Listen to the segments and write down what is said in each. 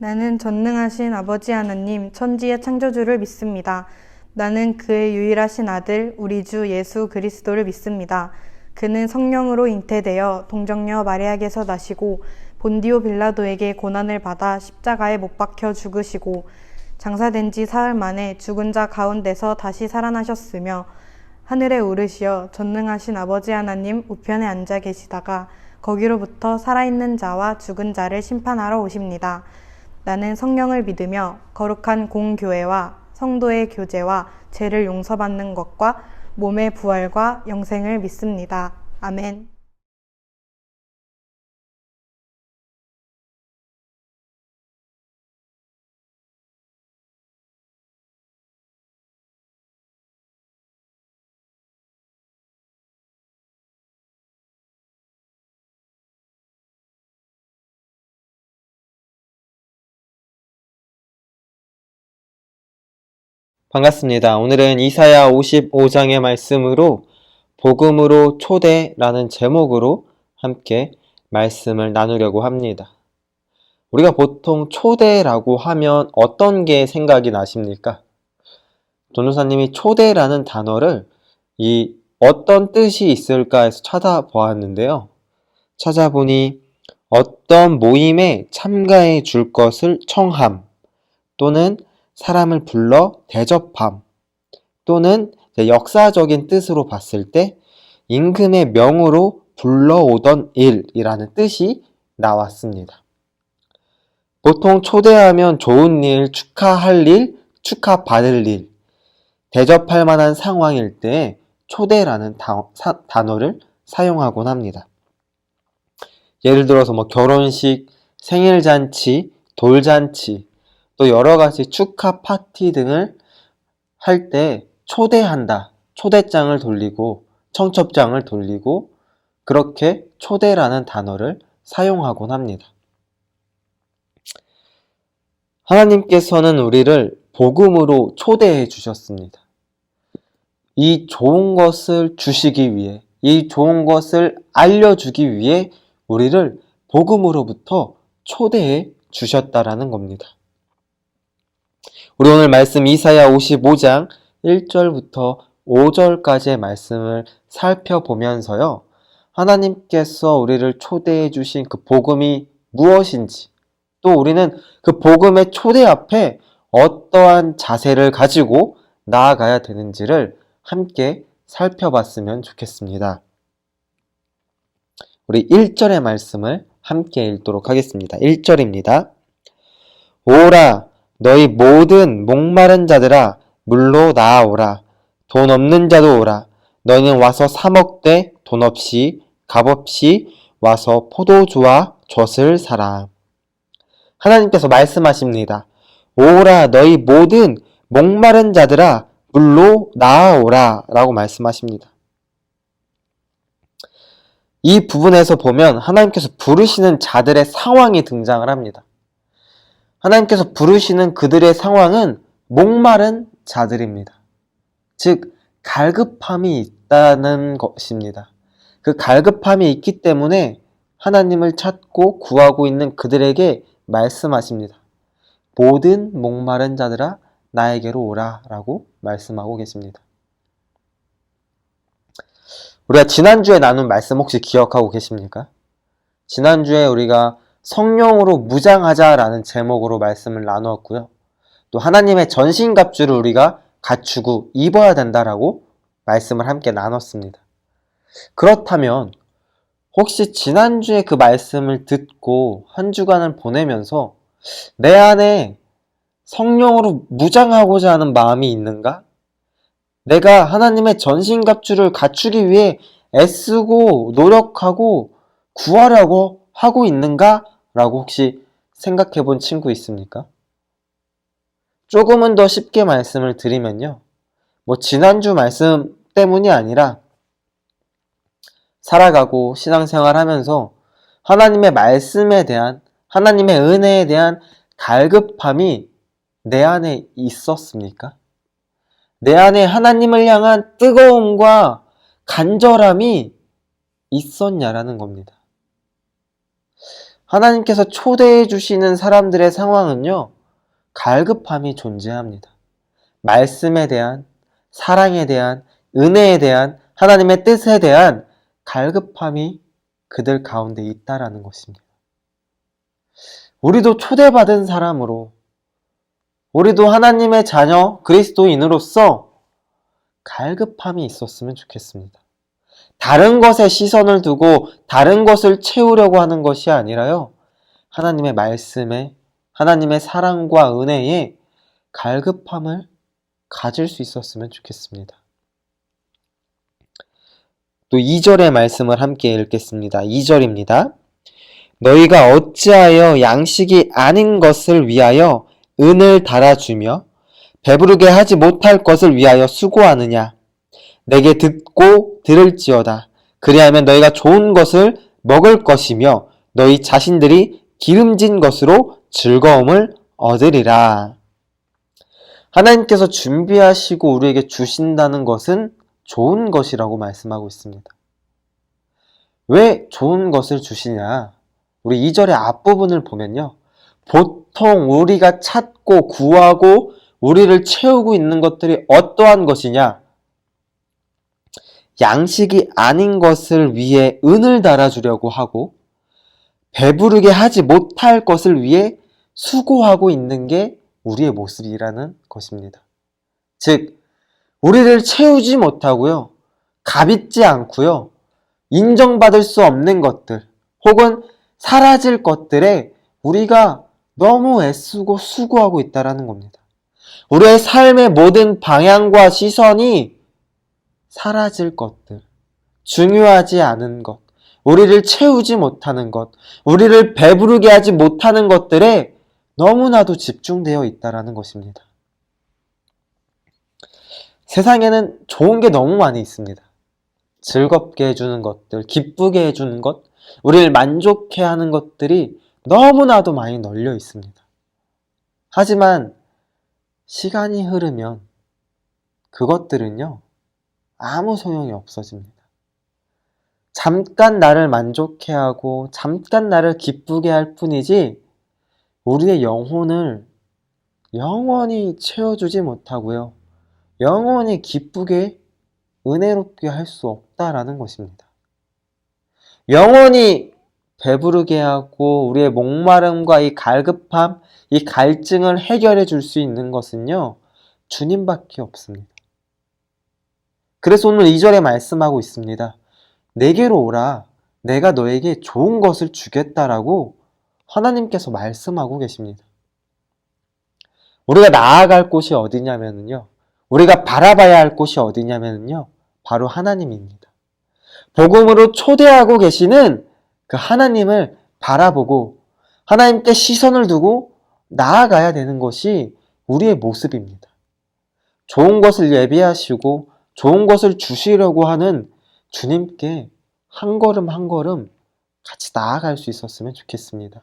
나는 전능하신 아버지 하나님, 천지의 창조주를 믿습니다. 나는 그의 유일하신 아들, 우리 주 예수 그리스도를 믿습니다. 그는 성령으로 잉태되어 동정녀 마리아에게서 나시고 본디오 빌라도에게 고난을 받아 십자가에 못 박혀 죽으시고 장사된 지 사흘 만에 죽은 자 가운데서 다시 살아나셨으며 하늘에 오르시어 전능하신 아버지 하나님 우편에 앉아 계시다가 거기로부터 살아있는 자와 죽은 자를 심판하러 오십니다. 나는 성령을 믿으며 거룩한 공교회와 성도의 교제와 죄를 용서받는 것과 몸의 부활과 영생을 믿습니다. 아멘. 반갑습니다. 오늘은 이사야 55장의 말씀으로 복음으로 초대라는 제목으로 함께 말씀을 나누려고 합니다. 우리가 보통 초대라고 하면 어떤 게 생각이 나십니까? 전도사님이 초대라는 단어를 어떤 뜻이 있을까 해서 찾아보았는데요. 찾아보니 어떤 모임에 참가해 줄 것을 청함, 또는 사람을 불러 대접함, 또는 역사적인 뜻으로 봤을 때 임금의 명으로 불러오던 일이라는 뜻이 나왔습니다. 보통 초대하면 좋은 일, 축하할 일, 축하받을 일, 대접할 만한 상황일 때 초대라는 단어를 사용하곤 합니다. 예를 들어서 결혼식, 생일잔치, 돌잔치, 또 여러 가지 축하 파티 등을 할 때 초대한다, 초대장을 돌리고 청첩장을 돌리고 그렇게 초대라는 단어를 사용하곤 합니다. 하나님께서는 우리를 복음으로 초대해 주셨습니다. 이 좋은 것을 주시기 위해, 이 좋은 것을 알려주기 위해 우리를 복음으로부터 초대해 주셨다라는 겁니다. 우리 오늘 말씀 이사야 55장 1절부터 5절까지의 말씀을 살펴보면서요, 하나님께서 우리를 초대해 주신 그 복음이 무엇인지, 또 우리는 그 복음의 초대 앞에 어떠한 자세를 가지고 나아가야 되는지를 함께 살펴봤으면 좋겠습니다. 우리 1절의 말씀을 함께 읽도록 하겠습니다. 1절입니다. 오라, 너희 모든 목마른 자들아, 물로 나아오라. 돈 없는 자도 오라. 너희는 와서 사 먹되 돈 없이 값없이 와서 포도주와 젖을 사라. 하나님께서 말씀하십니다. 오라, 너희 모든 목마른 자들아, 물로 나아오라 라고 말씀하십니다. 이 부분에서 보면 하나님께서 부르시는 자들의 상황이 등장을 합니다. 하나님께서 부르시는 그들의 상황은 목마른 자들입니다. 즉, 갈급함이 있다는 것입니다. 그 갈급함이 있기 때문에 하나님을 찾고 구하고 있는 그들에게 말씀하십니다. 모든 목마른 자들아, 나에게로 오라 라고 말씀하고 계십니다. 우리가 지난주에 나눈 말씀 혹시 기억하고 계십니까? 지난주에 우리가 성령으로 무장하자라는 제목으로 말씀을 나누었고요. 또 하나님의 전신갑주를 우리가 갖추고 입어야 된다라고 말씀을 함께 나눴습니다. 그렇다면 혹시 지난주에 그 말씀을 듣고 한 주간을 보내면서 내 안에 성령으로 무장하고자 하는 마음이 있는가? 내가 하나님의 전신갑주를 갖추기 위해 애쓰고 노력하고 구하려고 하고 있는가? 라고 혹시 생각해 본 친구 있습니까? 조금은 더 쉽게 말씀을 드리면요. 지난주 말씀 때문이 아니라 살아가고 신앙생활 하면서 하나님의 말씀에 대한, 하나님의 은혜에 대한 갈급함이 내 안에 있었습니까? 내 안에 하나님을 향한 뜨거움과 간절함이 있었냐라는 겁니다. 하나님께서 초대해 주시는 사람들의 상황은요, 갈급함이 존재합니다. 말씀에 대한, 사랑에 대한, 은혜에 대한, 하나님의 뜻에 대한 갈급함이 그들 가운데 있다라는 것입니다. 우리도 초대받은 사람으로, 우리도 하나님의 자녀, 그리스도인으로서 갈급함이 있었으면 좋겠습니다. 다른 것에 시선을 두고 다른 것을 채우려고 하는 것이 아니라요, 하나님의 말씀에, 하나님의 사랑과 은혜에 갈급함을 가질 수 있었으면 좋겠습니다. 또 2절의 말씀을 함께 읽겠습니다. 2절입니다. 너희가 어찌하여 양식이 아닌 것을 위하여 은을 달아주며 배부르게 하지 못할 것을 위하여 수고하느냐. 내게 듣고 들을지어다. 그리하면 너희가 좋은 것을 먹을 것이며 너희 자신들이 기름진 것으로 즐거움을 얻으리라. 하나님께서 준비하시고 우리에게 주신다는 것은 좋은 것이라고 말씀하고 있습니다. 왜 좋은 것을 주시냐? 우리 2절의 앞부분을 보면요, 보통 우리가 찾고 구하고 우리를 채우고 있는 것들이 어떠한 것이냐? 양식이 아닌 것을 위해 은을 달아주려고 하고 배부르게 하지 못할 것을 위해 수고하고 있는 게 우리의 모습이라는 것입니다. 즉, 우리를 채우지 못하고요, 가빚지 않고요, 인정받을 수 없는 것들 혹은 사라질 것들에 우리가 너무 애쓰고 수고하고 있다는 겁니다. 우리의 삶의 모든 방향과 시선이 사라질 것들, 중요하지 않은 것, 우리를 채우지 못하는 것, 우리를 배부르게 하지 못하는 것들에 너무나도 집중되어 있다는 것입니다. 세상에는 좋은 게 너무 많이 있습니다. 즐겁게 해주는 것들, 기쁘게 해주는 것, 우리를 만족해 하는 것들이 너무나도 많이 널려 있습니다. 하지만 시간이 흐르면 그것들은요, 아무 소용이 없어집니다. 잠깐 나를 만족해 하고 잠깐 나를 기쁘게 할 뿐이지 우리의 영혼을 영원히 채워주지 못하고요, 영원히 기쁘게 은혜롭게 할 수 없다라는 것입니다. 영원히 배부르게 하고 우리의 목마름과 이 갈급함, 이 갈증을 해결해 줄 수 있는 것은요, 주님밖에 없습니다. 그래서 오늘 2절에 말씀하고 있습니다. 내게로 오라. 내가 너에게 좋은 것을 주겠다라고 하나님께서 말씀하고 계십니다. 우리가 나아갈 곳이 어디냐면요, 우리가 바라봐야 할 곳이 어디냐면요, 바로 하나님입니다. 복음으로 초대하고 계시는 그 하나님을 바라보고 하나님께 시선을 두고 나아가야 되는 것이 우리의 모습입니다. 좋은 것을 예비하시고 좋은 것을 주시려고 하는 주님께 한 걸음 한 걸음 같이 나아갈 수 있었으면 좋겠습니다.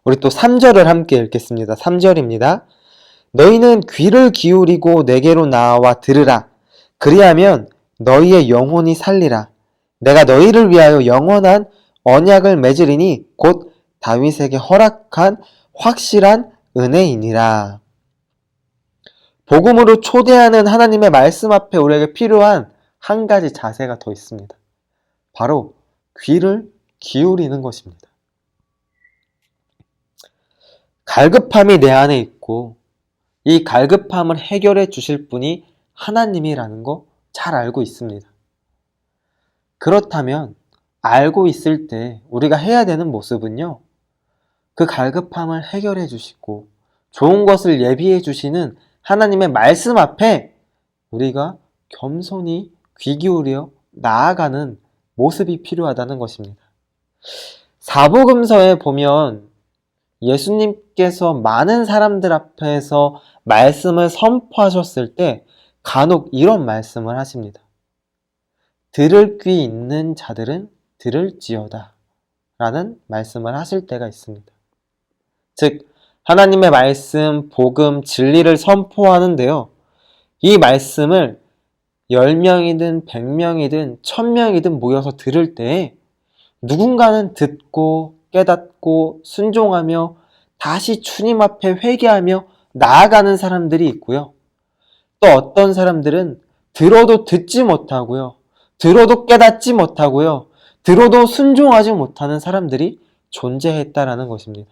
우리 또 3절을 함께 읽겠습니다. 3절입니다. 너희는 귀를 기울이고 내게로 나와 들으라. 그리하면 너희의 영혼이 살리라. 내가 너희를 위하여 영원한 언약을 맺으리니 곧 다윗에게 허락한 확실한 은혜이니라. 복음으로 초대하는 하나님의 말씀 앞에 우리에게 필요한 한 가지 자세가 더 있습니다. 바로 귀를 기울이는 것입니다. 갈급함이 내 안에 있고 이 갈급함을 해결해 주실 분이 하나님이라는 거 잘 알고 있습니다. 그렇다면 알고 있을 때 우리가 해야 되는 모습은요, 그 갈급함을 해결해 주시고 좋은 것을 예비해 주시는 하나님의 말씀 앞에 우리가 겸손히 귀 기울여 나아가는 모습이 필요하다는 것입니다. 사복음서에 보면 예수님께서 많은 사람들 앞에서 말씀을 선포하셨을 때 간혹 이런 말씀을 하십니다. 들을 귀 있는 자들은 들을지어다 라는 말씀을 하실 때가 있습니다. 즉, 하나님의 말씀, 복음, 진리를 선포하는데요, 이 말씀을 10명이든 100명이든 1000명이든 모여서 들을 때 누군가는 듣고 깨닫고 순종하며 다시 주님 앞에 회개하며 나아가는 사람들이 있고요. 또 어떤 사람들은 들어도 듣지 못하고요. 들어도 깨닫지 못하고요. 들어도 순종하지 못하는 사람들이 존재했다라는 것입니다.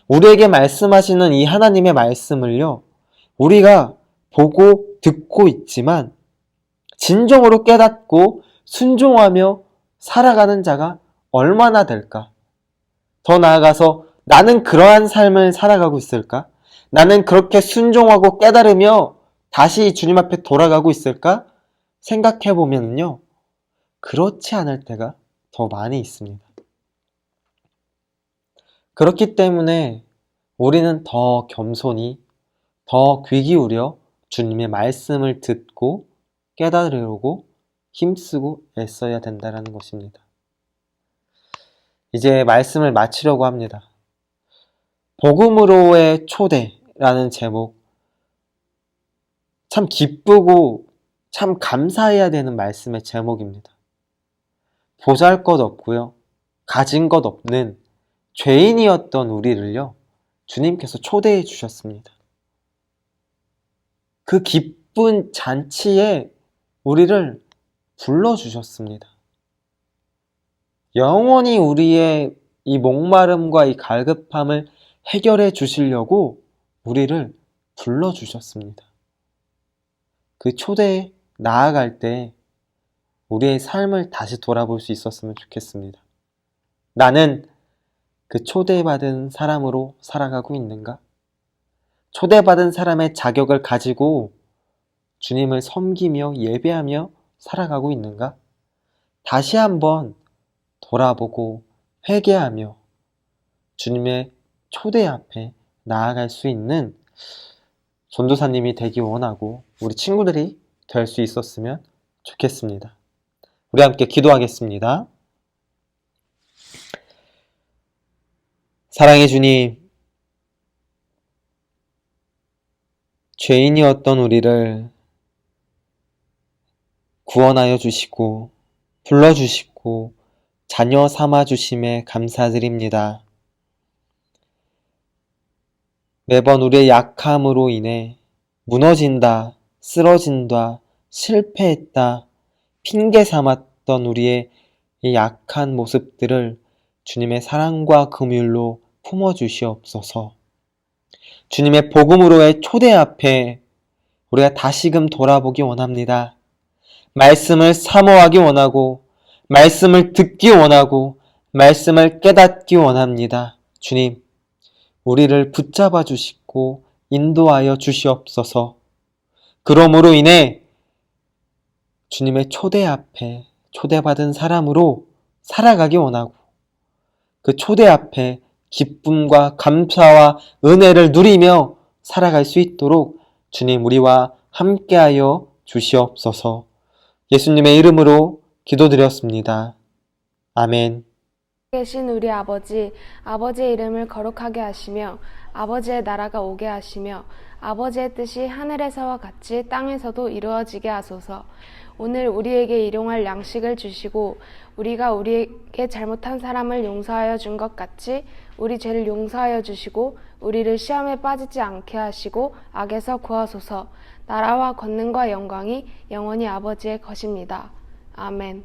우리에게 말씀하시는 이 하나님의 말씀을요, 우리가 보고 듣고 있지만 진정으로 깨닫고 순종하며 살아가는 자가 얼마나 될까? 더 나아가서 나는 그러한 삶을 살아가고 있을까? 나는 그렇게 순종하고 깨달으며 다시 주님 앞에 돌아가고 있을까? 생각해 보면요, 그렇지 않을 때가 더 많이 있습니다. 그렇기 때문에 우리는 더 겸손히, 더 귀 기울여 주님의 말씀을 듣고 깨달으려고 힘쓰고 애써야 된다는 것입니다. 이제 말씀을 마치려고 합니다. 복음으로의 초대라는 제목, 참 기쁘고 참 감사해야 되는 말씀의 제목입니다. 보잘것없고요, 가진 것 없는 죄인이었던 우리를요, 주님께서 초대해 주셨습니다. 그 기쁜 잔치에 우리를 불러주셨습니다. 영원히 우리의 이 목마름과 이 갈급함을 해결해 주시려고 우리를 불러주셨습니다. 그 초대에 나아갈 때 우리의 삶을 다시 돌아볼 수 있었으면 좋겠습니다. 나는 그 초대받은 사람으로 살아가고 있는가? 초대받은 사람의 자격을 가지고 주님을 섬기며 예배하며 살아가고 있는가? 다시 한번 돌아보고 회개하며 주님의 초대 앞에 나아갈 수 있는 전도사님이 되기 원하고 우리 친구들이 될 수 있었으면 좋겠습니다. 우리 함께 기도하겠습니다. 사랑의 주님, 죄인이었던 우리를 구원하여 주시고 불러주시고 자녀 삼아 주심에 감사드립니다. 매번 우리의 약함으로 인해 무너진다, 쓰러진다, 실패했다, 핑계 삼았던 우리의 이 약한 모습들을 주님의 사랑과 긍휼로 품어주시옵소서. 주님의 복음으로의 초대 앞에 우리가 다시금 돌아보기 원합니다. 말씀을 사모하기 원하고 말씀을 듣기 원하고 말씀을 깨닫기 원합니다. 주님, 우리를 붙잡아 주시고 인도하여 주시옵소서. 그러므로 인해 주님의 초대 앞에 초대받은 사람으로 살아가기 원하고 그 초대 앞에 기쁨과 감사와 은혜를 누리며 살아갈 수 있도록 주님 우리와 함께하여 주시옵소서. 예수님의 이름으로 기도드렸습니다. 아멘. 계신 우리 아버지, 아버지의 이름을 거룩하게 하시며 아버지의 나라가 오게 하시며 아버지의 뜻이 하늘에서와 같이 땅에서도 이루어지게 하소서. 오늘 우리에게 일용할 양식을 주시고 우리가 우리에게 잘못한 사람을 용서하여 준 것 같이 우리 죄를 용서하여 주시고 우리를 시험에 빠지지 않게 하시고 악에서 구하소서. 나라와 권능과 영광이 영원히 아버지의 것입니다. 아멘.